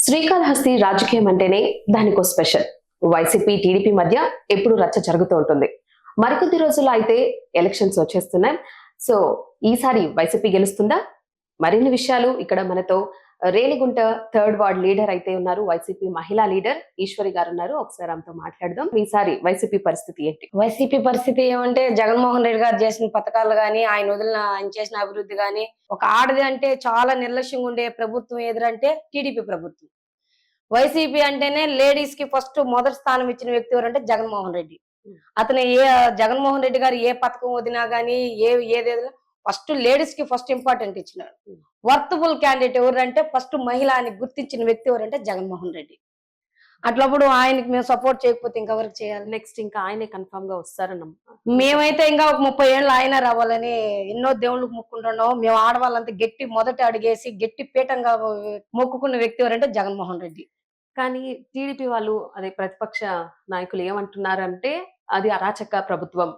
శ్రీకాళహస్తి రాజకీయం అంటేనే దానికో స్పెషల్. వైసీపీ టీడీపీ మధ్య ఎప్పుడు రచ్చ జరుగుతూ ఉంటుంది. మరికొద్ది రోజుల్లో అయితే ఎలక్షన్స్ వచ్చేస్తున్నాయి. సో ఈసారి వైసీపీ గెలుస్తుందా? మరిన్ని విషయాలు ఇక్కడ మనతో రేణిగుంట 3rd వార్డ్ లీడర్ అయితే ఉన్నారు, వైసీపీ మహిళా లీడర్ ఈశ్వరి గారు ఉన్నారు. ఒకసారి ఆమెతో మాట్లాడదాం. ఈసారి వైసీపీ పరిస్థితి ఏంటి? వైసీపీ పరిస్థితి ఏమంటే జగన్మోహన్ రెడ్డి గారు చేసిన పథకాలు గాని, ఆయన చేసిన అభివృద్ధి గాని, ఒక ఆడది అంటే చాలా నిర్లక్ష్యంగా ఉండే ప్రభుత్వం ఎదురంటే టీడీపీ ప్రభుత్వం. వైసీపీ అంటేనే లేడీస్ కి ఫస్ట్ మొదటి స్థానం ఇచ్చిన వ్యక్తి ఎవరంటే జగన్మోహన్ రెడ్డి. అతను జగన్మోహన్ రెడ్డి గారు ఏ పథకం వదినా గానీ ఏదేదో ఫస్ట్ లేడీస్ కి ఫస్ట్ ఇంపార్టెంట్ ఇచ్చినాడు. వర్త్ఫుల్ క్యాండిడేట్ ఎవరంటే ఫస్ట్ మహిళ అని గుర్తించిన వ్యక్తి ఎవరంటే జగన్మోహన్ రెడ్డి. అట్లప్పుడు ఆయనకి మేము సపోర్ట్ చేయకపోతే ఇంకెవరికి చేయాలి? నెక్స్ట్ ఇంకా ఆయనే కన్ఫర్మ్ గా వస్తారని మేమైతే ఇంకా ఒక 30 ఏళ్ళు ఆయన రావాలని ఎన్నో దేవుళ్ళకి మొక్కుంటున్నాం. మేము ఆడవాళ్ళంతా గట్టి మొదటి అడిగేసి గట్టి పీఠంగా మొక్కుకున్న వ్యక్తి ఎవరంటే జగన్మోహన్ రెడ్డి. కానీ టీడీపీ వాళ్ళు, అదే ప్రతిపక్ష నాయకులు ఏమంటున్నారంటే అది అరాచక ప్రభుత్వం,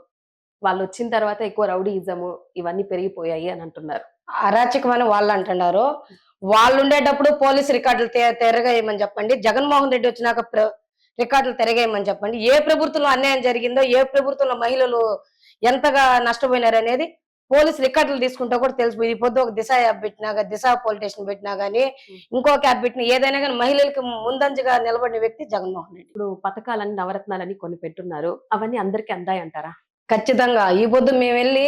వాళ్ళు వచ్చిన తర్వాత ఎక్కువ రౌడీయిజము ఇవన్నీ పెరిగిపోయాయి అని అంటున్నారు. అరాచకమని వాళ్ళు అంటున్నారు. వాళ్ళు ఉండేటప్పుడు పోలీసు రికార్డులు తిరగేయమని చెప్పండి. జగన్మోహన్ రెడ్డి వచ్చినాక రికార్డులు తిరగేయమని చెప్పండి. ఏ ప్రభుత్వంలో అన్యాయం జరిగిందో, ఏ ప్రభుత్వంలో మహిళలు ఎంతగా నష్టపోయినారు అనేది పోలీసు రికార్డులు తీసుకుంటా కూడా తెలిసిపోయింది. ఈ పొద్దు ఒక దిశ యాప్ పెట్టినా, దిశ పోలీస్ స్టేషన్ పెట్టినా గానీ, ఇంకొక యాప్ పెట్టినా, ఏదైనా కానీ మహిళలకు ముందంజగా నిలబడిన వ్యక్తి జగన్మోహన్ రెడ్డి. ఇప్పుడు పథకాలని, నవరత్నాలని కొన్ని పెట్టున్నారు, అవన్నీ అందరికి అందాయి అంటారా? ఖచ్చితంగా. ఈ పొద్దు మేము వెళ్ళి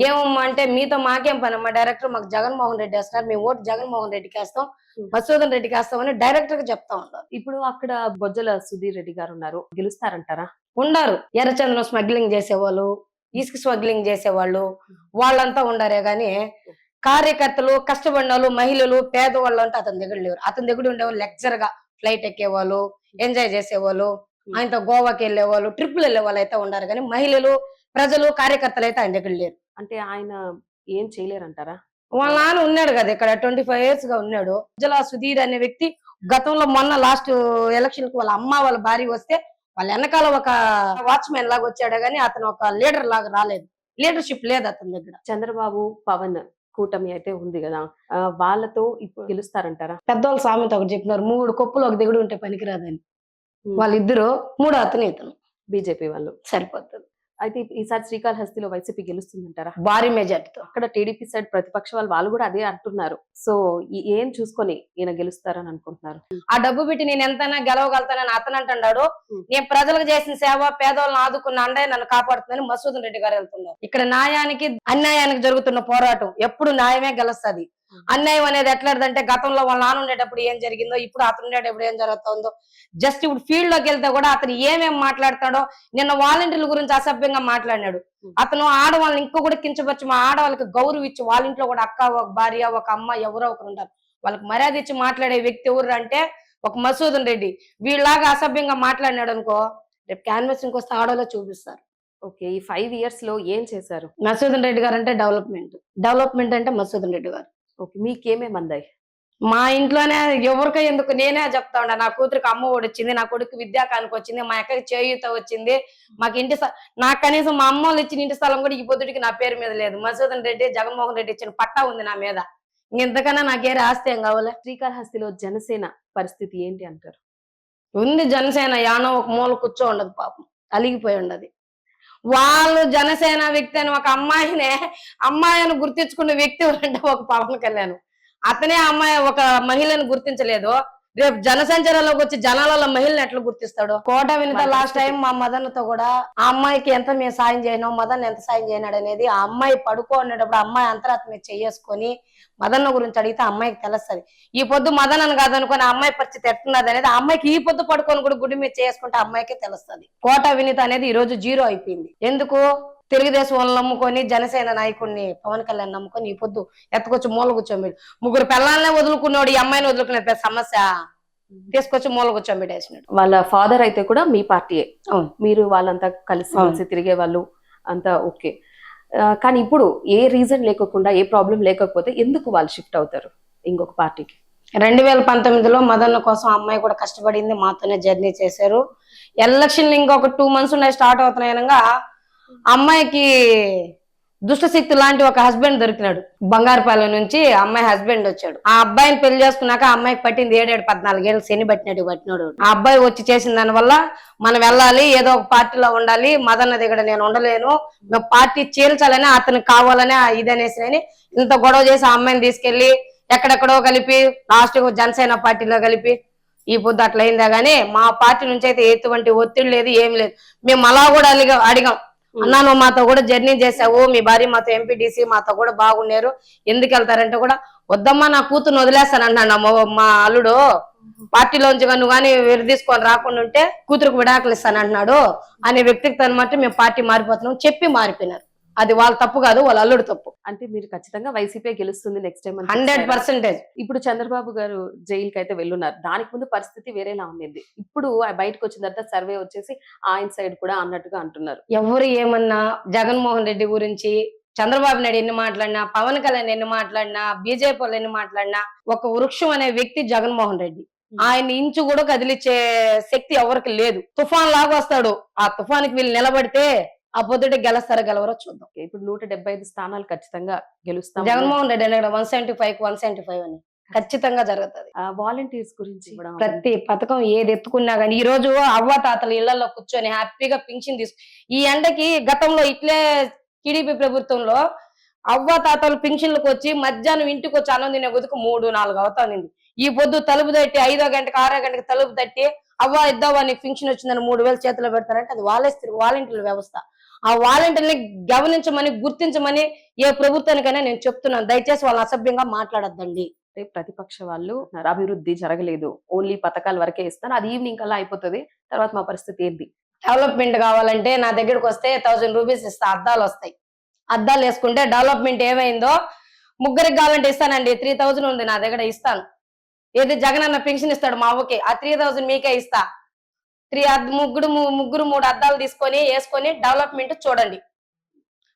ఏమమ్మా అంటే, మీతో మాకేం పని అమ్మా, డైరెక్టర్ మాకు జగన్మోహన్ రెడ్డి వేస్తున్నారు, మేము ఓటు జగన్మోహన్ రెడ్డికి వేస్తాం, మసూదన్ రెడ్డికి వేస్తామని డైరెక్టర్ గా చెప్తా ఉంటారు. ఇప్పుడు అక్కడ బొజ్జల సుధీర్ రెడ్డి గారు ఉన్నారు, గెలుస్తారంటారా? ఉండారు. ఎర్రచంద్రం స్మగ్లింగ్ చేసేవాళ్ళు, ఇసుక స్మగ్లింగ్ చేసేవాళ్ళు, వాళ్ళంతా ఉండారే గాని కార్యకర్తలు, కష్టపడిన వాళ్ళు, మహిళలు, పేదవాళ్ళు అంటే అతని దగ్గర లేరు. అతని దగ్గర ఉండేవాళ్ళు లెక్చర్ గా ఫ్లైట్ ఎక్కేవాళ్ళు, ఎంజాయ్ చేసేవాళ్ళు, ఆయనతో గోవాకి వెళ్ళేవాళ్ళు, ట్రిప్పులు వెళ్ళే వాళ్ళు అయితే ఉండారు. కానీ మహిళలు, ప్రజలు, కార్యకర్తలు అయితే ఆయన దగ్గర లేరు. అంటే ఆయన ఏం చేయలేరంటారా? వాళ్ళ నాన్న ఉన్నాడు కదా ఇక్కడ, 25 years గా ఉన్నాడు. బొజ్జల సుధీర్ అనే వ్యక్తి గతంలో మొన్న లాస్ట్ ఎలక్షన్ కు వాళ్ళ అమ్మ వాళ్ళ భార్య వస్తే వాళ్ళ వెనకాల ఒక వాచ్మెన్ లాగా వచ్చాడు, కానీ అతను ఒక లీడర్ లాగా రాలేదు. లీడర్షిప్ లేదు అతని దగ్గర. చంద్రబాబు పవన్ కూటమి అయితే ఉంది కదా, వాళ్ళతో ఇప్పుడు గెలుస్తారంటారా? పెద్దవాళ్ళు సామెత ఒకటి చెప్పినారు, 3 కొప్పులు ఒక దిగుడు ఉంటే పనికిరాదని. వాళ్ళిద్దరు, 3 అతను ఇతను, బీజేపీ వాళ్ళు సరిపోతుంది. అయితే ఈసారి శ్రీకాళహస్తిలో వైసీపీ గెలుస్తుందంటారా? భారీ మెజార్టీతో. అక్కడ టీడీపీ సైడ్ ప్రతిపక్ష వాళ్ళు కూడా అదే అంటున్నారు. సో ఏం చూసుకొని ఈయన గెలుస్తారని అనుకుంటున్నారు? ఆ డబ్బు పెట్టి నేను ఎంతైనా గెలవగలుగుతానని అతను అంటున్నాడు. నేను ప్రజలకు చేసిన సేవ, పేదవాళ్ళని ఆదుకున్న అండే నన్ను కాపాడుతుందని మసూదన్ రెడ్డి గారు వెళ్తున్నారు. ఇక్కడ న్యాయానికి అన్యాయానికి జరుగుతున్న పోరాటం ఎప్పుడు న్యాయమే గెలుస్తుంది. అన్యాయం అనేది ఎట్లదంటే, గతంలో వాళ్ళ నాన్న ఉండేటప్పుడు ఏం జరిగిందో, ఇప్పుడు అతను ఉండేటప్పుడు ఏం జరుగుతుందో, జస్ట్ ఇప్పుడు ఫీల్డ్ లోకి వెళ్తే కూడా అతను ఏమేం మాట్లాడతాడో, నిన్న వాలంటీర్ల గురించి అసభ్యంగా మాట్లాడినాడు. అతను ఆడవాళ్ళని ఇంకో కూడా కించపరిచి, మా ఆడవాళ్ళకి గౌరవం ఇచ్చి, వాళ్ళ ఇంట్లో కూడా అక్క, ఒక భార్య, ఒక అమ్మ, ఎవరో ఒకరు ఉంటారు, వాళ్ళకి మర్యాద ఇచ్చి మాట్లాడే వ్యక్తి ఎవరు అంటే ఒక మసూదన్ రెడ్డి. వీళ్ళలాగా అసభ్యంగా మాట్లాడినాడు అనుకో, రేపు క్యాన్వసింగ్ వస్తే ఆడవాళ్ళే చూపిస్తారు. ఓకే, ఈ 5 years లో ఏం చేశారు మసూదన్ రెడ్డి గారు అంటే? డెవలప్మెంట్ అంటే మసూదన్ రెడ్డి గారు. ఓకే, మీకేమేమి అందాయి? మా ఇంట్లోనే ఎవరికో ఎందుకు నేనే చెప్తా ఉండ, నా కూతురికి అమ్మ ఒడి వచ్చింది, నా కొడుకు విద్యాకానికి వచ్చింది, మా అక్కకి చేయూత వచ్చింది, మాకు నాకు కనీసం మా అమ్మ వాళ్ళు ఇచ్చిన ఇంటి స్థలం కూడా ఈ పొద్దుటికి నా పేరు మీద లేదు. మసూదన్ రెడ్డి, జగన్మోహన్ రెడ్డి ఇచ్చిన పట్టా ఉంది నా మీద. ఇంతకన్నా నాకేరే ఆస్తి ఏం కావాలి? శ్రీకాళహస్తిలో జనసేన పరిస్థితి ఏంటి అంటారు? ఉంది జనసేన, యానో ఒక మూల కూర్చో ఉండదు, పాపం అలిగిపోయి ఉండదు. వాళ్ళు జనసేన వ్యక్తి అని ఒక అమ్మాయిని గుర్తించుకున్న వ్యక్తి ఎవరంటే ఒక పవన్ కళ్యాణ్. అతనే అమ్మాయి ఒక మహిళను గుర్తించలేదు, రేపు జనసంచారంలోకి వచ్చి జనాలలో మహిళను ఎట్లా గుర్తిస్తాడు? కోట వినిత లాస్ట్ టైం మా మదన్తో కూడా ఆ అమ్మాయికి ఎంత మేము సాయం చేయను, మదన్ ఎంత సాయం చేయనాడు అనేది ఆ అమ్మాయి పడుకోనేటప్పుడు అమ్మాయి అంతరాత్మ చేసుకొని మదన్న గురించి అడిగితే ఆ అమ్మాయికి తెలుస్తుంది. ఈ పొద్దు మదన్ అని కాదనుకొని ఆ అమ్మాయి పరిస్థితి ఎట్టున్నది అనేది ఆ అమ్మాయికి ఈ పొద్దు పడుకొని కూడా గుడి మీద చేసుకుంటే ఆ అమ్మాయికే తెలుస్తుంది. కోట వినిత అనేది ఈ రోజు 0 అయిపోయింది. ఎందుకు? తెలుగుదేశం వాళ్ళని నమ్ముకొని, జనసేన నాయకుడిని పవన్ కళ్యాణ్ నమ్ముకొని ఈ పొద్దు ఎత్తుకొచ్చి మూల కూర్చోబెట్టి, 3 పిల్లల్నే వదులుకున్నాడు, ఈ అమ్మాయిని వదులుకునే పెద్ద సమస్య, తీసుకొచ్చి మూల కూర్చోబెట్టేసినాడు. వాళ్ళ ఫాదర్ అయితే కూడా మీ పార్టీయే, మీరు వాళ్ళంతా కలిసి తిరిగే వాళ్ళు అంతా ఓకే. కానీ ఇప్పుడు ఏ రీజన్ లేకుండా, ఏ ప్రాబ్లం లేకపోతే ఎందుకు వాళ్ళు షిఫ్ట్ అవుతారు ఇంకొక పార్టీకి? 2019లో మదన్న కోసం అమ్మాయి కూడా కష్టపడింది, మాతోనే జర్నీ చేశారు. ఎలక్షన్ ఇంకొక 2 months ఉన్నాయి, స్టార్ట్ అవుతున్నాయనగా అమ్మాయికి దుష్టశక్తి లాంటి ఒక హస్బెండ్ దొరికినాడు. బంగారుపాలెం నుంచి అమ్మాయి హస్బెండ్ వచ్చాడు. ఆ అబ్బాయిని పెళ్లి చేసుకున్నాక ఆ అమ్మాయికి పట్టింది 14 శని పట్టినాడు. ఆ అబ్బాయి వచ్చి చేసిన దాని వల్ల మనం వెళ్ళాలి, ఏదో ఒక పార్టీలో ఉండాలి, మదన్న దగ్గర నేను ఉండలేను, మేము పార్టీ చీల్చాలని అతనికి కావాలని ఇదనేసి ఇంత గొడవ చేసి ఆ అమ్మాయిని తీసుకెళ్లి ఎక్కడెక్కడో కలిపి లాస్ట్ జనసేన పార్టీలో కలిపి ఈ పొద్దు అట్లా అయిందా గానీ మా పార్టీ నుంచి అయితే ఎటువంటి ఒత్తిడి లేదు, ఏం లేదు. మేము అలా కూడా అడిగాం, అన్నా నువ్వు మాతో కూడా జర్నీ చేసావు, మీ భార్య మాతో ఎంపీటీసీ మాతో కూడా బాగున్నారు, ఎందుకు వెళ్తారంటే కూడా వద్దమ్మా నా కూతురు వదిలేస్తానంటున్నాడు మా అల్లుడు. పార్టీలోంచి నువ్వు కానీ తీసుకొని రాకుండా ఉంటే కూతురుకు విడాకులు ఇస్తానంటున్నాడు అనే వ్యక్తికి తనమాట మేము పార్టీ మారిపోతున్నాం చెప్పి మారిపోయినారు. అది వాళ్ళ తప్పు కాదు, వాళ్ళ అల్లుడు తప్పు. అంటే మీరు ఖచ్చితంగా వైసీపీ గెలుస్తుంది నెక్స్ట్ టైం 100%. ఇప్పుడు చంద్రబాబు గారు జైలుకి అయితే వెళ్ళున్నారు. దానికి ముందు పరిస్థితి వేరేలా ఉండేది. ఇప్పుడు బయటకు వచ్చిన తర్వాత సర్వే వచ్చేసి ఆయన సైడ్ కూడా అన్నట్టుగా అంటున్నారు. ఎవరు ఏమన్నా జగన్మోహన్ రెడ్డి గురించి చంద్రబాబు నాయుడు ఎన్ని మాట్లాడినా, పవన్ కళ్యాణ్ ఎన్ని మాట్లాడినా, బీజేపీ వాళ్ళు ఎన్ని మాట్లాడినా, ఒక వృక్షం అనే వ్యక్తి జగన్మోహన్ రెడ్డి. ఆయన ఇంచు కూడా కదిలిచ్చే శక్తి ఎవరికి లేదు. తుఫాన్ లాగా వస్తాడు, ఆ తుఫానికి వీళ్ళు నిలబడితే ఆ పొద్దుట గెలవరో చూద్దాం. ఇప్పుడు 175 స్థానాలు ఖచ్చితంగా గెలుస్తాం. జగన్మోహన్ రెడ్డి అన్నాడు 175 అని ఖచ్చితంగా జరుగుతుంది. వాలంటీర్స్ గురించి కూడా ప్రతి పథకం ఏది ఎత్తుకున్నా గానీ ఈ రోజు అవ్వ తాతలు ఇళ్లలో కూర్చొని హ్యాపీగా పింఛన్ ఈ ఎండకి గతంలో ఇట్లే టీడీపీ ప్రభుత్వంలో అవ్వ తాతలు పింఛన్లకు వచ్చి మధ్యాహ్నం ఇంటికి వచ్చి అన్నం తినే బతుకు 3-4 అవుతానింది. ఈ పొద్దు తలుపు తట్టి 5వ గంటకి 6వ గంటకి తలుపు తట్టి అవ్వ ఇద్దావా నీకు పింఛన్ వచ్చిందని 3000 చేతిలో పెడతారంటే అది వాలంటీర్ల వ్యవస్థ. ఆ వాలంటీర్ని గమనించమని, గుర్తించమని ఏ ప్రభుత్వానికైనా నేను చెప్తున్నాను. దయచేసి వాళ్ళని అసభ్యంగా మాట్లాడద్దండి. ప్రతిపక్ష వాళ్ళు అభివృద్ధి జరగలేదు, ఓన్లీ పథకాల వరకే ఇస్తాను, అది ఈవినింగ్ అలా అయిపోతుంది, తర్వాత మా పరిస్థితి ఏంటి? డెవలప్మెంట్ కావాలంటే నా దగ్గరకు వస్తే 1000 రూపీస్ ఇస్తా, అద్దాలు వస్తాయి. అద్దాలు వేసుకుంటే డెవలప్మెంట్ ఏమైందో ముగ్గురికి కావాలంటే ఇస్తానండి. 3000 ఉంది నా దగ్గర, ఇస్తాను. ఏది జగన్ అన్న పెన్షన్ ఇస్తాడు మా అవ్వకి, ఆ 3000 మీకే ఇస్తా. ముగ్గురు 3 అద్దాలు తీసుకొని వేసుకొని డెవలప్మెంట్ చూడండి.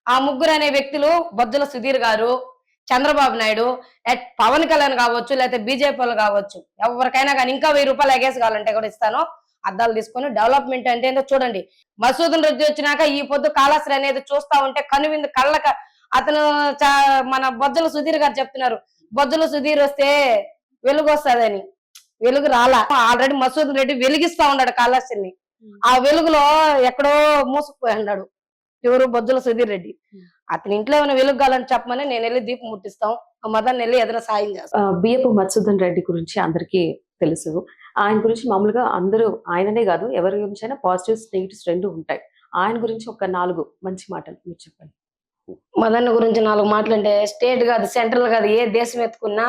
ఆ ముగ్గురు అనే వ్యక్తులు బొజ్జల సుధీర్ గారు, చంద్రబాబు నాయుడు, పవన్ కళ్యాణ్ కావచ్చు, లేకపోతే బీజేపీ వాళ్ళు కావచ్చు, ఎవరికైనా కానీ ఇంకా 1000 రూపాయలు ఎగేసి కావాలంటే కూడా ఇస్తాను. అద్దాలు తీసుకొని డెవలప్మెంట్ అంటే ఏంటో చూడండి. మసూదన్ రెడ్డి వచ్చినాక ఈ పొద్దు కాళాశ్రీ అనేది చూస్తా ఉంటే కనువిందు కళ్ళక అతను మన బొజ్జల సుధీర్ గారు చెప్తున్నారు, బొజ్జల సుధీర్ వస్తే వెలుగు వస్తుందని. వెలుగు రాలా, ఆల్రెడీ మసూదన్ రెడ్డి వెలిగిస్తా ఉన్నాడు కాళాశ్రీని. ఆ వెలుగులో ఎక్కడో మూసుకుపోయి ఉన్నాడు ఎవరు, బొజ్జల సుధీర్ రెడ్డి. అతని ఇంట్లో ఏమైనా వెలుగు కావాలని చెప్పమని నేను వెళ్ళి దీపం ముట్టిస్తాం, ఆ మదన్ వెళ్ళి ఏదైనా సాయం చేస్తాం. బియ్యపు మధుసూదన్ రెడ్డి గురించి అందరికీ తెలుసు. ఆయన గురించి మామూలుగా అందరూ, ఆయననే కాదు ఎవరి గురించి అయినా పాజిటివ్స్ నెగిటివ్స్ 2 ఉంటాయి. ఆయన గురించి ఒక 4 మంచి మాటలు మీరు చెప్పండి. మదన్ గురించి 4 మాటలు అంటే, స్టేట్ కాదు, సెంట్రల్ కాదు, ఏ దేశం ఎత్తుకున్నా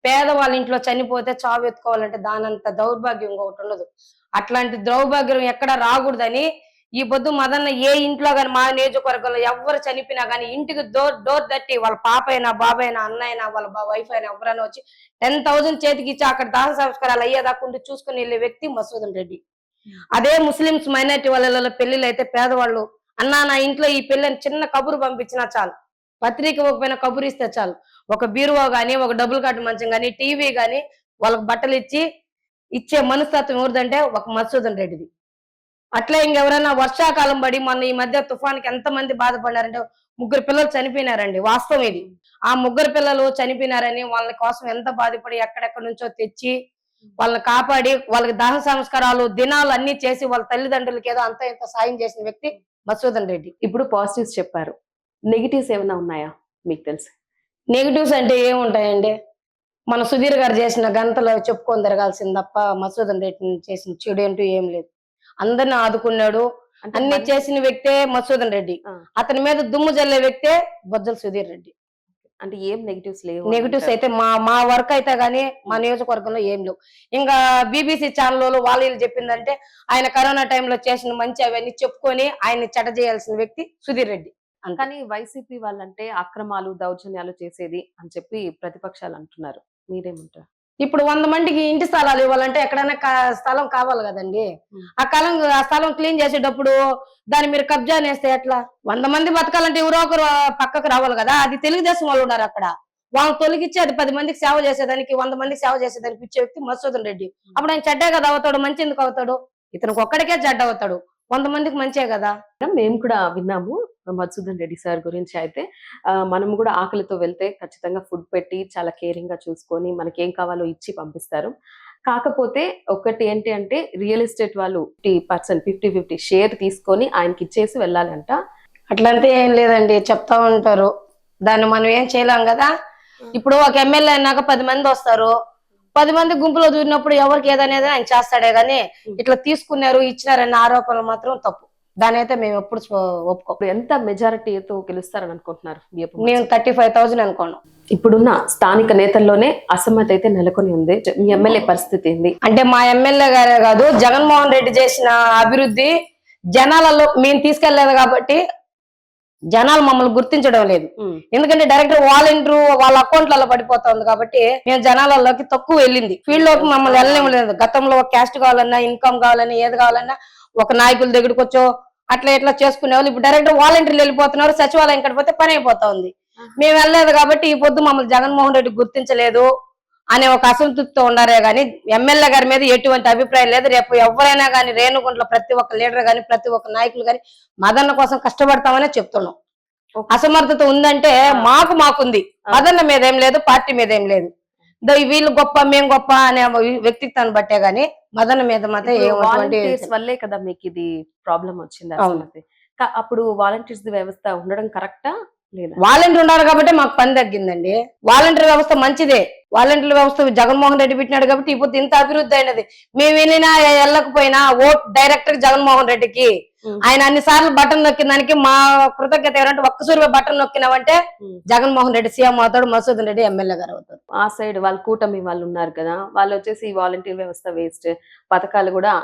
పేదవాళ్ళ ఇంట్లో చనిపోతే చావు ఎత్తుకోవాలంటే దానంత దౌర్భాగ్యం ఇంకొకటి ఉండదు. అట్లాంటి దౌర్భాగ్యం ఎక్కడ రాకూడదని ఈ పొద్దు మదన్న ఏ ఇంట్లో గాని, మా నియోజకవర్గంలో ఎవరు చనిపోయినా గానీ ఇంటికి డోర్ తట్టి వాళ్ళ పాప అయినా, బాబాయ్ అయినా, అన్న అయినా, వాళ్ళ వైఫ్ అయినా ఎవరైనా వచ్చి 10,000 చేతికి ఇచ్చి అక్కడ దాహ సంస్కారాలు అయ్యేదాకుంటే చూసుకుని వెళ్ళే వ్యక్తి మసూదన్ రెడ్డి. అదే ముస్లిమ్స్ మైనారిటీ వాళ్ళ పెళ్లిళ్ళు అయితే పేదవాళ్ళు, అన్నా నా ఇంట్లో ఈ పెళ్లిని చిన్న కబురు పంపించినా చాలు, పత్రిక ఇవ్వకపోయినా కబురు ఇస్తే చాలు, ఒక బీరువా గానీ, ఒక డబుల్ కాట్ మంచం గానీ, టీవీ గానీ వాళ్ళకి బట్టలు ఇచ్చే మనస్తత్వం ఎవరిదంటే ఒక మసూదన్ రెడ్డిది. అట్లా ఇంకెవరైనా వర్షాకాలం పడి మొన్న ఈ మధ్య తుఫాన్కి ఎంతమంది బాధపడ్డారంటే 3 పిల్లలు చనిపోయినారండి. వాస్తవం ఇది. ఆ 3 పిల్లలు చనిపోయినారని వాళ్ళ కోసం ఎంత బాధపడి ఎక్కడెక్కడి నుంచో తెచ్చి వాళ్ళని కాపాడి వాళ్ళకి దహన సంస్కారాలు దినాలు అన్ని చేసి వాళ్ళ తల్లిదండ్రులకి ఏదో అంత ఇంత సాయం చేసిన వ్యక్తి మసూదన్ రెడ్డి. ఇప్పుడు పాజిటివ్స్ చెప్పారు, నెగిటివ్స్ ఏమైనా ఉన్నాయా మీకు తెలుసు? నెగిటివ్స్ అంటే ఏముంటాయండి, మన సుధీర్ గారు చేసిన గంతలో చెప్పుకొని తిరగాల్సింది తప్ప మసూదన్ రెడ్డి చేసిన చెడు అంటూ ఏం లేదు. అందరిని ఆదుకున్నాడు, అన్ని చేసిన వ్యక్తే మసూదన్ రెడ్డి. అతని మీద దుమ్ము జల్లే వ్యక్తే బొజ్జల సుధీర్ రెడ్డి. అంటే ఏం నెగిటివ్స్ లేవు? నెగిటివ్స్ అయితే మా వర్క్ అయితే గానీ మా నియోజకవర్గంలో ఏం లేవు. ఇంకా బీబీసీ ఛానల్ వాళ్ళు చెప్పిందంటే ఆయన కరోనా టైంలో చేసిన మంచి అవన్నీ చెప్పుకొని ఆయన్ని చెడ్డ చేయాల్సిన వ్యక్తి సుధీర్ రెడ్డి. కానీ వైసీపీ వాళ్ళంటే అక్రమాలు, దౌర్జన్యాలు చేసేది అని చెప్పి ప్రతిపక్షాలు అంటున్నారు, మీరేమంటారు? ఇప్పుడు 100 మందికి ఇంటి స్థలాలు ఇవ్వాలంటే ఎక్కడైనా స్థలం కావాలి కదండి. ఆ స్థలం క్లీన్ చేసేటప్పుడు దాన్ని మీరు కబ్జా చేస్తే ఎట్లా? 100 మంది బతకాలంటే ఎవరో ఒకరు పక్కకు రావాలి కదా. అది తెలుగుదేశం వాళ్ళు ఉన్నారు అక్కడ, వాళ్ళని తొలగించి అది 10 మందికి సేవ చేసేదానికి, 100 మందికి సేవ చేసేదానికి ఇచ్చే వ్యక్తి మసూదన్ రెడ్డి. అప్పుడు ఆయన చెడ్డే కదా అవుతాడు, మంచి ఎందుకు అవుతాడు? ఇతనికి ఒక్కడికే చెడ్డ అవుతాడు, 100 మందికి మంచే కదా. మేము కూడా విన్నాము, మధుసూదన్ రెడ్డి సార్ గురించి అయితే మనం కూడా ఆకలితో వెళ్తే ఖచ్చితంగా ఫుడ్ పెట్టి చాలా కేరింగ్ గా చూసుకొని మనకి ఏం కావాలో ఇచ్చి పంపిస్తారు. కాకపోతే ఒకటి ఏంటి అంటే రియల్ ఎస్టేట్ వాళ్ళు 50% షేర్ తీసుకొని ఆయనకి ఇచ్చేసి వెళ్ళాలంట. అట్లంతా ఏం లేదండి, చెప్తా ఉంటారు. దాన్ని మనం ఏం చేయలేం కదా. ఇప్పుడు ఒక ఎమ్మెల్యే అన్నాక 10 మంది వస్తారు. 10 మంది గుంపులో దూరినప్పుడు ఎవరికి ఏదనేది ఆయన చేస్తాడే గానీ ఇట్లా తీసుకున్నారు ఇచ్చినారన్న ఆరోపణలు మాత్రం తప్పు. దాని అయితే మేము ఎప్పుడు ఒప్పుకో. ఇప్పుడు ఎంత మెజారిటీతో గెలుస్తారని అనుకుంటున్నారు? మేము 35,000 అనుకోను. ఇప్పుడున్న స్థానిక నేతల్లోనే అసమ్మతి అయితే నెలకొని ఉంది. మీ ఎమ్మెల్యే పరిస్థితి ఏంది? అంటే మా ఎమ్మెల్యే గారే కాదు, జగన్మోహన్ రెడ్డి చేసిన అభివృద్ధి జనాలలో మేము తీసుకెళ్లేదు కాబట్టి జనాలు మమ్మల్ని గుర్తించడం లేదు. ఎందుకంటే డైరెక్ట్ వాలంటీర్ వాళ్ళ అకౌంట్లలో పడిపోతుంది కాబట్టి మేము జనాలలోకి తక్కువ వెళ్ళింది. ఫీల్డ్ లోకి మమ్మల్ని వెళ్ళలేము లేదు. గతంలో క్యాస్ట్ కావాలన్నా, ఇన్కమ్ కావాలన్నా, ఏది కావాలన్నా ఒక నాయకుల దగ్గరికి వచ్చో అట్లా ఇట్లా చేసుకునే వాళ్ళు ఇప్పుడు డైరెక్ట్ వాలంటీర్లు వెళ్ళిపోతున్నారు. సచివాలయం కడిపోతే పని అయిపోతా ఉంది. మేము వెళ్ళలేదు కాబట్టి ఈ పొద్దు మమ్మల్ని జగన్మోహన్ రెడ్డి గుర్తించలేదు అనే ఒక అసంతృప్తితో ఉండారే గానీ ఎమ్మెల్యే గారి మీద ఎటువంటి అభిప్రాయం లేదు. రేపు ఎవరైనా గానీ రేణుగుంట్ల ప్రతి ఒక్క లీడర్ గానీ ప్రతి ఒక్క నాయకులు గానీ మదన్న కోసం కష్టపడతామనే చెప్తున్నాం. అసమర్థత ఉందంటే మాకుంది. మదన్న మీద ఏం లేదు, పార్టీ మీద ఏం లేదు. వీళ్ళు గొప్ప మేము గొప్ప అనే వ్యక్తిత్వాన్ని బట్టే గానీ మదన్న మీద మాత్రం వాలంటీర్స్ వల్లే కదా మీకు ఇది ప్రాబ్లం వచ్చింది. అప్పుడు వాలంటీర్స్ వ్యవస్థ ఉండడం కరెక్టా? వాలంటీర్ ఉన్నారు కాబట్టి మాకు పని తగ్గిందండి. వాలంటీర్ వ్యవస్థ మంచిదే. వాలంటీర్ వ్యవస్థ జగన్మోహన్ రెడ్డి పెట్టినాడు కాబట్టి ఇప్పుడు ఇంత అభివృద్ధి అయినది. మేము వెళ్ళినా వెళ్ళకపోయినా ఓట్ డైరెక్ట్ జగన్మోహన్ రెడ్డికి. ఆయన అన్ని సార్లు బటన్ నొక్కిన దానికి మా కృతజ్ఞత ఎవరంటే ఒక్కసారి బటన్ నొక్కినామంటే జగన్మోహన్ రెడ్డి సీఎం అవుతాడు, మధుసూదన్ రెడ్డి ఎమ్మెల్యే గారు అవుతారు. ఆ సైడ్ వాళ్ళు కూటమి వాళ్ళు ఉన్నారు కదా, వాళ్ళు వచ్చేసి వాలంటీర్ వ్యవస్థ వేస్ట్, పథకాలు కూడా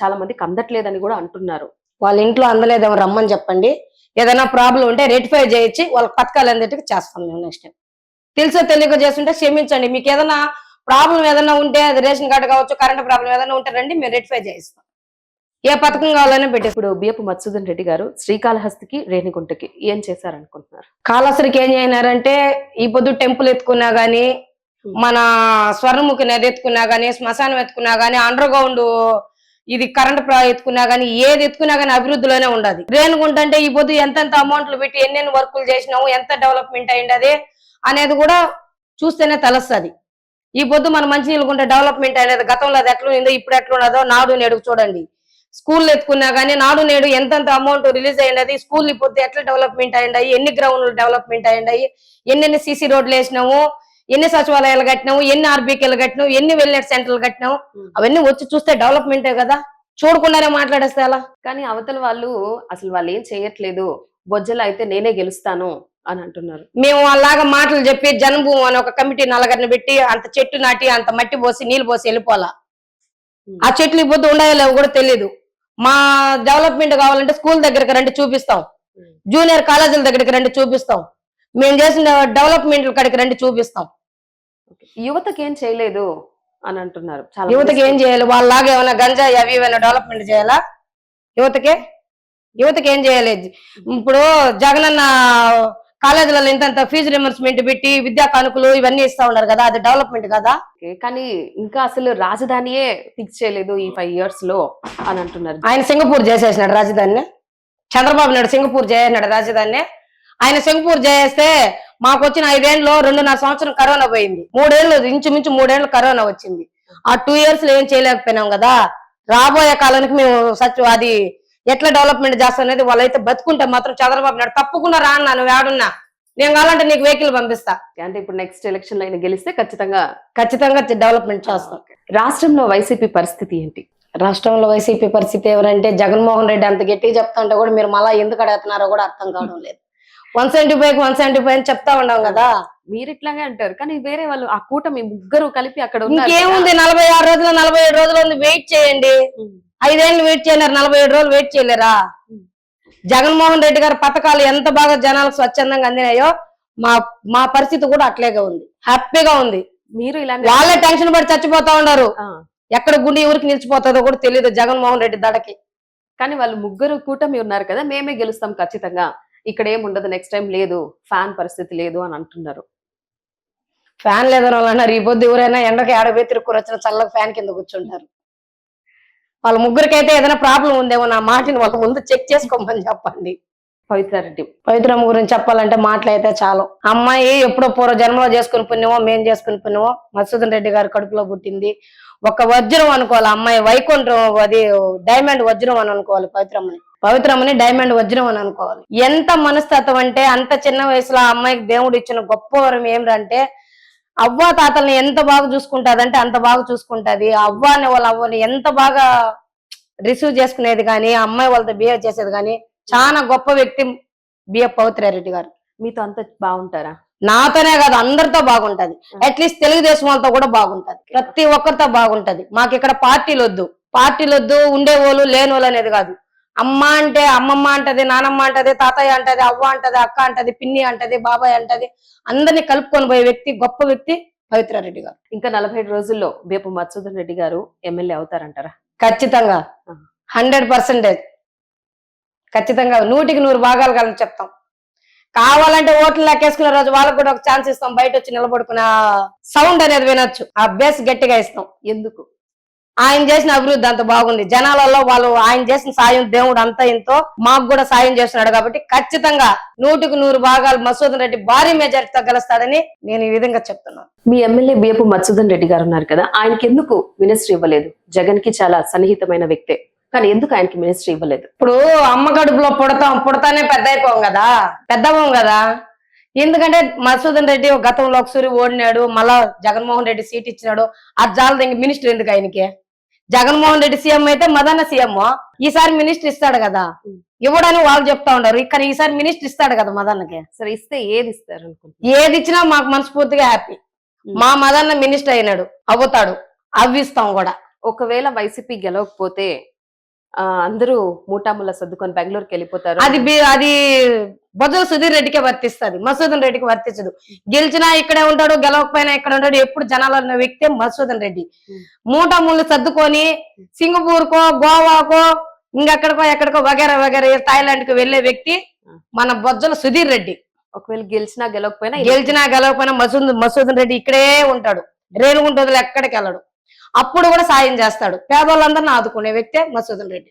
చాలా మందికి అందట్లేదని కూడా అంటున్నారు. వాళ్ళ ఇంట్లో అందలేదేమో రమ్మని చెప్పండి. ఏదైనా ప్రాబ్లం ఉంటే రెటిఫై చేయించి వాళ్ళ పథకాలు అందరికి చేస్తాం మేము. నెక్స్ట్ టైం తెలుసో తెలియక చేస్తుంటే క్షమించండి. మీకు ఏదైనా ప్రాబ్లం ఏదైనా ఉంటే అది రేషన్ కార్డు కావచ్చు, కరెంట్ ప్రాబ్లం ఏదైనా ఉంటే రండి, మేము రెటిఫై చేయిస్తాం. ఏ పథకం కావాలనే పెట్టి. ఇప్పుడు బియ్యపు మధుసూదన్ రెడ్డి గారు శ్రీకాళహస్తికి రేణిగుంటకి ఏం చేశారనుకుంటున్నారు? కాళహస్తికి ఏం చేయనారంటే ఈ పొద్దు టెంపుల్ ఎత్తుకున్నా గానీ, మన స్వర్ణముఖి నది ఎత్తుకున్నా గానీ, శ్మశానం ఎత్తుకున్నా గానీ, అండర్ గ్రౌండ్ ఇది కరెంట్ ఎత్తుకున్నా గానీ, ఏది ఎత్తుకున్నా గానీ అభివృద్ధిలోనే ఉండదు. రేణుగుంట అంటే ఈ పొద్దు ఎంతెంత అమౌంట్లు పెట్టి ఎన్నెన్ని వర్కులు చేసినాము, ఎంత డెవలప్మెంట్ అయింది అనేది కూడా చూస్తేనే తెలుస్తుంది. ఈ పొద్దు మన మంచినీళ్ళు గుంటే డెవలప్మెంట్ అనేది గతంలో అది ఎట్లా ఉందో ఇప్పుడు ఎట్లా ఉన్నదో నాడు నేడు చూడండి. స్కూల్ ఎత్తుకున్నా గానీ నాడు నేడు ఎంతెంత అమౌంట్ రిలీజ్ అయ్యింది, స్కూల్ ఈ పొద్దు ఎట్లా డెవలప్మెంట్ అయ్యాయి, ఎన్ని గ్రౌండ్లు డెవలప్మెంట్ అయ్యాయి, ఎన్నెన్ని సీసీ రోడ్లు వేసినాము, ఎన్ని సచివాలయాలు కట్టినాము, ఎన్ని ఆర్బీకేలు కట్టినాము, ఎన్ని వెల్నెట్ సెంటర్లు కట్టినాము. అవన్నీ వచ్చి చూస్తే డెవలప్మెంటే కదా, చూడకుండానే మాట్లాడేస్తే అలా. కానీ అవతల వాళ్ళు అసలు వాళ్ళు ఏం చేయట్లేదు, బొజ్జలు అయితే నేనే గెలుస్తాను అని అంటున్నారు. మేము అలాగా మాటలు చెప్పి జనభూమి అని ఒక కమిటీ నలుగురిని పెట్టి అంత చెట్టు నాటి అంత మట్టి పోసి నీళ్లు పోసి వెళ్ళిపోవాలా. ఆ చెట్లు ఇప్పుడు ఉన్నాయో లేవో కూడా తెలియదు. మా డెవలప్మెంట్ కావాలంటే స్కూల్ దగ్గరికి రండి చూపిస్తాం, జూనియర్ కాలేజీల దగ్గరికి రండి చూపిస్తాం, మేము చేసిన డెవలప్మెంట్ కాడికి రండి చూపిస్తాం. యువతకి ఏం చేయలేదు అని అంటున్నారు. యువతకి ఏం చేయాలి? వాళ్ళలాగా ఏమైనా గంజా అవి ఏమైనా డెవలప్మెంట్ చేయాలా? యువతకి ఏం చేయలేదు. ఇప్పుడు జగనన్న కాలేజీలలో ఇంత ఫీజు రిమర్స్మెంట్ పెట్టి విద్యా కానుకలు ఇవన్నీ ఇస్తా ఉన్నారు కదా, అది డెవలప్మెంట్ కదా. కానీ ఇంకా అసలు రాజధానియే ఫిక్స్ చేయలేదు ఈ 5 years లో అని అంటున్నారు. ఆయన సింగపూర్ చేసేసినాడు రాజధానిని. చంద్రబాబు నాయుడు సింగపూర్ చేసినాడు రాజధానిని. ఆయన సింగపూర్ చేస్తే మాకు వచ్చిన 5 ఏళ్ళలో 2.5 సంవత్సరం కరోనా పోయింది. 3 ఏళ్ళు ఇంచుమించు 3 ఏళ్ళు కరోనా వచ్చింది. ఆ 2 years లో ఏం చేయలేకపోయినాం కదా. రాబోయే కాలానికి మేము అది ఎట్లా డెవలప్మెంట్ చేస్తా అనేది వాళ్ళైతే బతుకుంటే మాత్రం చంద్రబాబు నాయుడు తప్పకుండా రాన్నా, నువ్వు ఏడున్నా నేను కావాలంటే నీకు వెహికల్ పంపిస్తా. అంటే ఇప్పుడు నెక్స్ట్ ఎలక్షన్ లో గెలిస్తే ఖచ్చితంగా డెవలప్మెంట్ చేస్తాం. రాష్ట్రంలో వైసీపీ పరిస్థితి ఏంటి? రాష్ట్రంలో వైసీపీ పరిస్థితి ఎవరంటే జగన్మోహన్ రెడ్డి అంత గట్టిగా చెప్తా ఉంటే కూడా మీరు మళ్ళా ఎందుకు అడుగుతున్నారో కూడా అర్థం కావడం లేదు. 175 అని చెప్తా ఉన్నాం కదా. మీరు ఇట్లాగే అంటారు కానీ వేరే వాళ్ళు ఆ కూటమి ముగ్గురు కలిపి అక్కడ ఇంకేముంది, 46 రోజులు 47 రోజులు వెయిట్ చేయండి. 5 ఏళ్ళు వెయిట్ చేయలేరు, 47 రోజులు వెయిట్ చేయలేరా? జగన్మోహన్ రెడ్డి గారి పథకాలు ఎంత బాగా జనాలకు స్వచ్ఛందంగా అందినాయో మా పరిస్థితి కూడా అట్లేగా ఉంది, హ్యాపీగా ఉంది. మీరు ఇలా వాళ్ళే టెన్షన్ పడి చచ్చిపోతా ఉన్నారు. ఎక్కడ గుండె ఊరికి నిలిచిపోతుందో కూడా తెలియదు జగన్మోహన్ రెడ్డి దడకి. కానీ వాళ్ళు ముగ్గురు కూటమి ఉన్నారు కదా, మేమే గెలుస్తాం ఖచ్చితంగా, ఇక్కడ ఏముండదు నెక్స్ట్ టైం లేదు, ఫ్యాన్ పరిస్థితి లేదు అని అంటున్నారు. ఫ్యాన్ లేదని వాళ్ళు అన్నారు. ఈ పొద్దు ఎవరైనా ఎండకి ఆడపోయి తిరుక్కు వచ్చిన చల్లగా ఫ్యాన్ కింద కూర్చుంటారు. వాళ్ళ ముగ్గురికైతే ఏదైనా ప్రాబ్లం ఉందేమో నా మాటని వాళ్ళ ముందు చెక్ చేసుకోమని చెప్పండి. పవిత్రారెడ్డి. పవిత్రమ్మ గురించి చెప్పాలంటే మాటలైతే చాలు. అమ్మాయి ఎప్పుడో పూర్వ జన్మలో చేసుకుని పుణ్యమో, మేం చేసుకుని పుణ్యమో, మధుసూదన్ రెడ్డి గారి కడుపులో పుట్టింది. ఒక వజ్రం అనుకోవాలి అమ్మాయి, వైకుంఠం అది డైమండ్ వజ్రం అని అనుకోవాలి పవిత్రమ్మని డైమండ్ వజ్రం అని అనుకోవాలి. ఎంత మనస్తత్వం అంటే అంత చిన్న వయసులో ఆ అమ్మాయికి దేవుడు ఇచ్చిన గొప్ప వరం ఏమిటంటే అవ్వ తాతల్ని ఎంత బాగా చూసుకుంటాది అంటే అంత బాగా చూసుకుంటది. అవ్వ అనే వాళ్ళ అవ్వని ఎంత బాగా రిసీవ్ చేసుకునేది కానీ, ఆ అమ్మాయి వాళ్ళతో బిహేవ్ చేసేది కానీ చాలా గొప్ప వ్యక్తి బిఎఫ్ పవిత్రారెడ్డి గారు. మీతో అంత బాగుంటారా? నాతోనే కాదు అందరితో బాగుంటది. అట్లీస్ట్ తెలుగుదేశం వాళ్ళతో కూడా బాగుంటది. ప్రతి ఒక్కరితో బాగుంటది. మాకు ఇక్కడ పార్టీలు వద్దు, ఉండేవాళ్ళు లేనోళ్ళు అనేది కాదు. అమ్మ అంటే అమ్మమ్మ అంటది, నానమ్మ అంటది, తాతయ్య అంటది, అవ్వ అంటది, అక్క అంటది, పిన్ని అంటది, బాబాయ్ అంటది. అందరినీ కలుపుకొని పోయే వ్యక్తి, గొప్ప వ్యక్తి పవిత్రారెడ్డి గారు. ఇంకా 47 రోజుల్లో వేపు మధుసూదన్ రెడ్డి గారు ఎమ్మెల్యే అవుతారంటారా? ఖచ్చితంగా 100% ఖచ్చితంగా 100కి 100 భాగాలు కలిసి చెప్తాం. కావాలంటే ఓట్లు లెక్కేసుకునే రోజు వాళ్ళకు కూడా ఒక ఛాన్స్ ఇస్తాం. బయట వచ్చి నిలబడుకునే సౌండ్ అనేది వినొచ్చు. ఆ బేస్ గట్టిగా ఇస్తాం. ఎందుకు? ఆయన చేసిన అభివృద్ధి అంత బాగుంది. జనాలలో వాళ్ళు ఆయన చేసిన సాయం దేవుడు అంత ఇంతో మాకు కూడా సాయం చేస్తున్నాడు కాబట్టి ఖచ్చితంగా 100కి 100 భాగాలు మధుసూదన్ రెడ్డి భారీ మెజారిటీతో గెలుస్తాడని నేను ఈ విధంగా చెప్తున్నాను. మీ ఎమ్మెల్యే బిఎపు మధుసూదన్ రెడ్డి గారు ఉన్నారు కదా, ఆయనకి ఎందుకు మినిస్ట్రీ ఇవ్వలేదు? జగన్ కి చాలా సన్నిహితమైన వ్యక్తే, కానీ ఎందుకు ఆయనకి మినిస్ట్రీ ఇవ్వలేదు? ఇప్పుడు అమ్మ కడుపులో పుడతానే పెద్దవం కదా. ఎందుకంటే మధుసూదన్ రెడ్డి గతంలో ఒకసారి ఓడినాడు, మళ్ళా జగన్మోహన్ రెడ్డి సీట్ ఇచ్చినాడు. ఆ జాల మినిస్టర్ ఎందుకు ఆయనకి? జగన్మోహన్ రెడ్డి సీఎం అయితే మదన్న సీఎం, ఈసారి మినిస్టర్ ఇస్తాడు కదా. ఇవ్వడని వాళ్ళు చెప్తా ఉన్నారు, కానీ ఈసారి మినిస్టర్ ఇస్తాడు కదా మదన్నకి. సరే ఇస్తే ఏది ఇస్తారు అనుకుంటున్నారు? ఏది ఇచ్చినా మాకు మనస్ఫూర్తిగా హ్యాపీ. మా మదన్న మినిస్టర్ అయినాడు, అవుతాడు, అవ్విస్తాం కూడా. ఒకవేళ వైసీపీ గెలవకపోతే అందరూ మూటాముల సర్దుకొని బెంగళూరుకి వెళ్ళిపోతారు. అది బొజ్జల సుధీర్ రెడ్డికే వర్తిస్తుంది, మధుసూదన్ రెడ్డికి వర్తించదు. గెలిచినా ఇక్కడే ఉంటాడు, గెలవకపోయినా ఇక్కడ ఉంటాడు. ఎప్పుడు జనాల వ్యక్తి మధుసూదన్ రెడ్డి. మూటాముళ్ళు సర్దుకొని సింగపూర్ కో, గోవాకో, ఇంకెక్కడికో ఎక్కడికో వగేరా వగేరా థాయిలాండ్ కి వెళ్లే వ్యక్తి మన బొజ్జల సుధీర్ రెడ్డి. ఒకవేళ గెలిచినా గెలవకపోయినా మధుసూదన్ రెడ్డి ఇక్కడే ఉంటాడు. రేణుగుంటలో ఎక్కడికి వెళ్ళడు. అప్పుడు కూడా సాయం చేస్తాడు. పేదవాళ్ళందరినీ ఆదుకునే వ్యక్తే మధుసూదన్ రెడ్డి.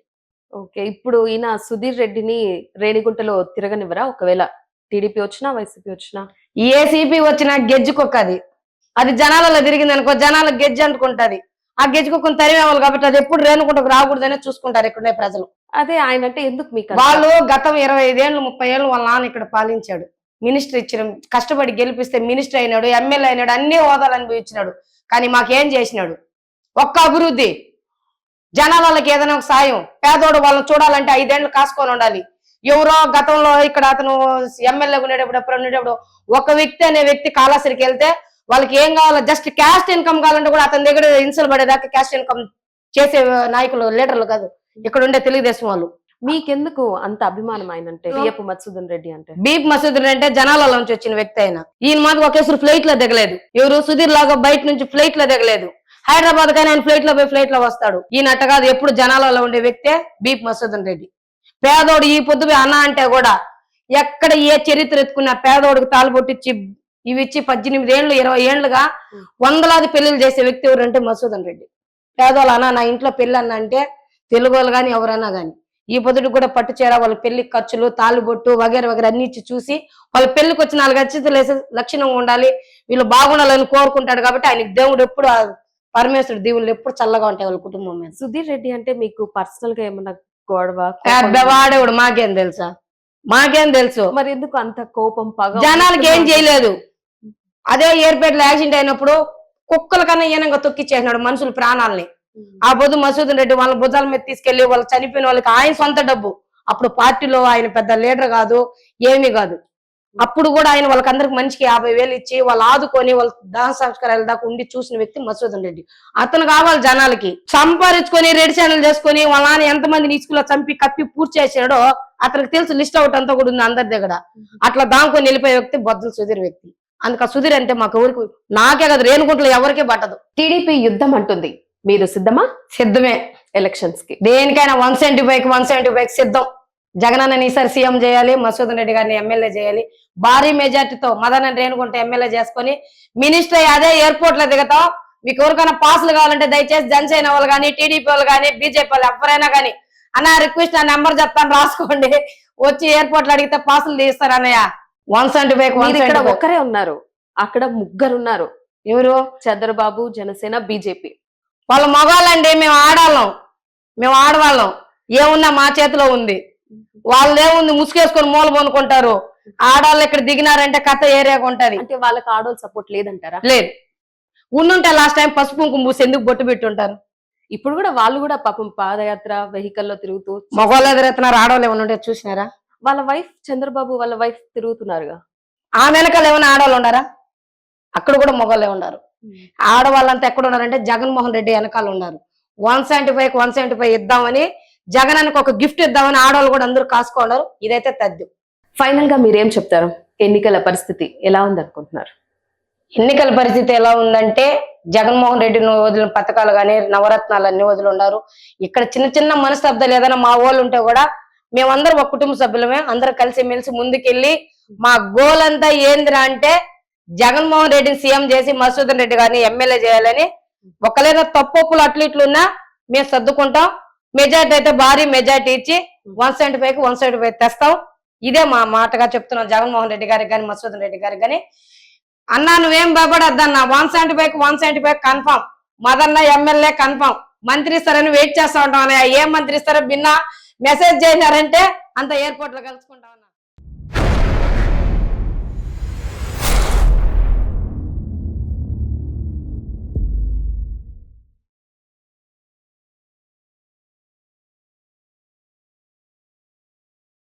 ఓకే, ఇప్పుడు ఈయన సుధీర్ రెడ్డిని రేణిగుంటలో తిరగనివ్వరా? ఒకవేళ టీడీపీ వచ్చినా వైసీపీ వచ్చినా? ఏసీపీ వచ్చినా గెజ్జుకొక్కది, అది జనాలలో తిరిగింది అనుకో, జనాలకు గెజ్జి అనుకుంటది. ఆ గెజ్జుకొక్కని తరిమేవాళ్ళు కాబట్టి అది ఎప్పుడు రేణుగుంటకు రాకూడదనే చూసుకుంటారు ఇక్కడే ప్రజలు. అదే ఆయన అంటే ఎందుకు మీకు? వాళ్ళు గతం 25 ఏళ్ళు 30 ఏళ్ళు వాళ్ళ నాన్న ఇక్కడ పాలించాడు. మినిస్టర్ ఇచ్చిన, కష్టపడి గెలిపిస్తే మినిస్టర్ అయినాడు, ఎమ్మెల్యే అయినాడు, అన్ని హోదాలు అనుభవించినాడు. కానీ మాకేం చేసినాడు? ఒక్క అభివృద్ధి, జనాలకి ఏదైనా ఒక సాయం. పేదోడు వాళ్ళని చూడాలంటే 5 ఏళ్ళు కాసుకొని ఉండాలి. ఎవరో గతంలో ఇక్కడ అతను ఎమ్మెల్యే ఉండేటప్పుడు ఎప్పుడు ఉండేటప్పుడు ఒక వ్యక్తి అనే వ్యక్తి కాళాశ్రికి వెళ్తే వాళ్ళకి ఏం కావాలో జస్ట్ క్యాస్ట్ ఇన్కమ్ కావాలంటే కూడా అతని దగ్గర ఇన్సల్ పడేదాకా క్యాస్ట్ ఇన్కమ్ చేసే నాయకులు, లీడర్లు కాదు ఇక్కడ ఉండే తెలుగుదేశం వాళ్ళు. మీకెందుకు అంత అభిమానం ఆయన అంటే? బిఎపు మధుసూదన్ రెడ్డి అంటే మధుసూదన్ రెడ్డి అంటే జనాలలో నుంచి వచ్చిన వ్యక్తి అయినా. ఈయన మాకు ఒకేసారి ఫ్లైట్ లో దిగలేదు. ఎవరు సుధీర్ లాగా బయట నుంచి ఫ్లైట్ లో దిగలేదు. హైదరాబాద్ కానీ ఆయన ఫ్లైట్ లో పోయి ఫ్లైట్ లో వస్తాడు. ఈయన అట్ట కాదు, ఎప్పుడు జనాలలో ఉండే వ్యక్తే బీప్ మధుసూదన్ రెడ్డి. పేదోడు ఈ పొద్దు అన్న అంటే కూడా ఎక్కడ ఏ చరిత్ర ఎత్తుకున్న పేదోడికి తాలుబొట్టిచ్చి ఇవి ఇచ్చి 18 ఏళ్ళు 20 ఏళ్లుగా వందలాది పెళ్లిళ్ళు చేసే వ్యక్తి ఎవరంటే మధుసూదన్ రెడ్డి. పేదోళ్ళు అన్న నా ఇంట్లో పెళ్లి అన్న అంటే తెలుగు వాళ్ళు కానీ ఎవరన్నా కానీ ఈ పొద్దుడికి కూడా పట్టు చీర, వాళ్ళ పెళ్లి ఖర్చులు, తాలుబొట్టు వగేర వగేర అన్ని ఇచ్చి చూసి వాళ్ళ పెళ్లికి వచ్చి 4 అక్షింతలు వేసే లక్షణంగా ఉండాలి, వీళ్ళు బాగుండాలని కోరుకుంటాడు. కాబట్టి ఆయనకి దేవుడు ఎప్పుడు పరమేశ్వరుడు దీవులు ఎప్పుడు చల్లగా ఉంటాయి వాళ్ళ కుటుంబం మీద. సుధీర్ రెడ్డి అంటే మీకు పర్సనల్ గా ఏమన్నా గొడవ? వాడేవాడు మాకేం తెలుసా? మాకేం తెలుసు? మరి ఎందుకు అంత కోపం, పగ? జనాలకి ఏం చేయలేదు. అదే ఏర్పేటలో యాక్సిడెంట్ అయినప్పుడు కుక్కల కన్నా ఈనంగా తొక్కిచ్చేసినాడు మనుషుల ప్రాణాలని. ఆ బొద్దు మధుసూదన్ రెడ్డి వాళ్ళ భుజాల మీద తీసుకెళ్లి వాళ్ళు చనిపోయిన వాళ్ళకి ఆయన సొంత డబ్బు. అప్పుడు పార్టీలో ఆయన పెద్ద లీడర్ కాదు, ఏమీ కాదు. అప్పుడు కూడా ఆయన వాళ్ళకందరికి మనిషికి 50,000 ఇచ్చి వాళ్ళు ఆదుకొని వాళ్ళ దహన సంస్కారాల దాకా ఉండి చూసిన వ్యక్తి మధుసూదన్ రెడ్డి. అతను కావాలి జనాలకి. సంపాదించుకొని రెడ్ ఛానల్ చేసుకొని వాళ్ళ నాన్న ఎంతమందిని ఇసుకలో చంపి కప్పి పూర్తి చేసాడో అతనికి తెలుసు. లిస్ట్ అవుట్ అంతా కూడా ఉంది అందరి దగ్గర. అట్లా దాంకొని వెళ్ళిపోయే వ్యక్తి బొజ్జల సుధీర్ వ్యక్తి. అందుకు ఆ సుధీర్ అంటే మాకు ఎవరికి, నాకే కదా రేణుగుంటలో ఎవరికే పట్టదు. టీడీపీ యుద్ధం అంటుంది, మీరు సిద్ధమా? సిద్ధమే. ఎలక్షన్స్ కి దేనికైనా 175 సిద్ధం. జగనన్న ఈసారి సీఎం చేయాలి, మధుసూదన్ రెడ్డి గారిని ఎమ్మెల్యే చేయాలి. భారీ మెజార్టీతో మదన రేణుగుంట ఎమ్మెల్యే చేసుకొని మినిస్టర్ అదే ఎయిర్పోర్ట్ లో దిగుతాం. మీకు ఎవరికైనా పాసులు కావాలంటే దయచేసి జనసేన వాళ్ళు కానీ, టీడీపీ వాళ్ళు కానీ, బీజేపీ వాళ్ళు ఎవరైనా కానీ అన్న రిక్వెస్ట్ నా నెంబర్ చెప్తాను రాసుకోండి, వచ్చి ఎయిర్పోర్ట్ లో అడిగితే పాసులు తీస్తారు అన్నయ్య. 175 మీరు ఇక్కడ 175. ఒక్కరే ఉన్నారు, అక్కడ ముగ్గురు ఉన్నారు. ఎవరు? చంద్రబాబు, జనసేన, బీజేపీ. వాళ్ళ మగవాళ్ళండి, మేము ఆడాళ్ళం, మేము ఆడవాళ్ళం. ఏమున్నా మా చేతిలో ఉంది. వాళ్ళు ఏముంది ముసుగేసుకొని మూల పొనుకుంటారు. ఆడవాళ్ళు ఇక్కడ దిగినారంటే కథ ఏరియాగా ఉంటది. అంటే వాళ్ళకి ఆడోళ్ళు సపోర్ట్ లేదంటారా? లేదు. ఉండుంటే లాస్ట్ టైం పసుపు కుంకుమ పూసి ఎందుకు బొట్టు పెట్టుంటారు? ఇప్పుడు కూడా వాళ్ళు కూడా పాపం పాదయాత్ర వెహికల్లో తిరుగుతూ, మగవాళ్ళు ఎదురెత్తున్నారు, ఆడవాళ్ళు ఏమైనా ఉంటే చూసినారా? వాళ్ళ వైఫ్ చంద్రబాబు వాళ్ళ వైఫ్ తిరుగుతున్నారుగా. ఆ వెనకాల ఏమైనా ఆడవాళ్ళు ఉండారా? అక్కడ కూడా మగవాళ్ళే ఉన్నారు. ఆడవాళ్ళంతా ఎక్కడ ఉన్నారంటే జగన్మోహన్ రెడ్డి వెనకాల ఉన్నారు. 175 175 ఇద్దామని, జగనానికి ఒక గిఫ్ట్ ఇద్దామని ఆడవాళ్ళు కూడా అందరూ కాసుకున్నారు. ఇదైతే తద్దు. ఫైనల్ గా మీరేం చెప్తారు? ఎన్నికల పరిస్థితి ఎలా ఉంది అనుకుంటున్నారు? ఎన్నికల పరిస్థితి ఎలా ఉందంటే, జగన్మోహన్ రెడ్డి వదిలిన పథకాలు కానీ నవరత్నాలు అన్ని వదిలి ఉన్నారు. ఇక్కడ చిన్న చిన్న మనస్తబ్దాలు ఏదైనా మా వాళ్ళు ఉంటే కూడా మేమందరం ఒక కుటుంబ సభ్యులమే, అందరం కలిసి మెలిసి ముందుకెళ్ళి మా గోల్ అంతా ఏందిరా అంటే జగన్మోహన్ రెడ్డిని సీఎం చేసి మసూదన్ రెడ్డి గారిని ఎమ్మెల్యే చేయాలని. ఒకవేళ తప్పొప్పులు అట్లు ఇట్లున్నా మేము సర్దుకుంటాం. మెజార్టీ అయితే భారీ మెజార్టీ ఇచ్చి 175 175 తెస్తాం. ఇదే మా మాటగా చెప్తున్నాం జగన్మోహన్ రెడ్డి గారికి కానీ మసూదన్ రెడ్డి గారికి కానీ. అన్నా నువ్వేం భయపడద్దన్నా, 175 175 కన్ఫామ్. Madanna MLA confirm. మంత్రి ఇస్తారని వెయిట్ చేస్తా ఉంటాం అన్నయ్య. ఏం మంత్రి ఇస్తారో భిన్న మెసేజ్ చేసినారంటే అంత ఎయిర్పోర్ట్ లో కలుసుకుంటాం.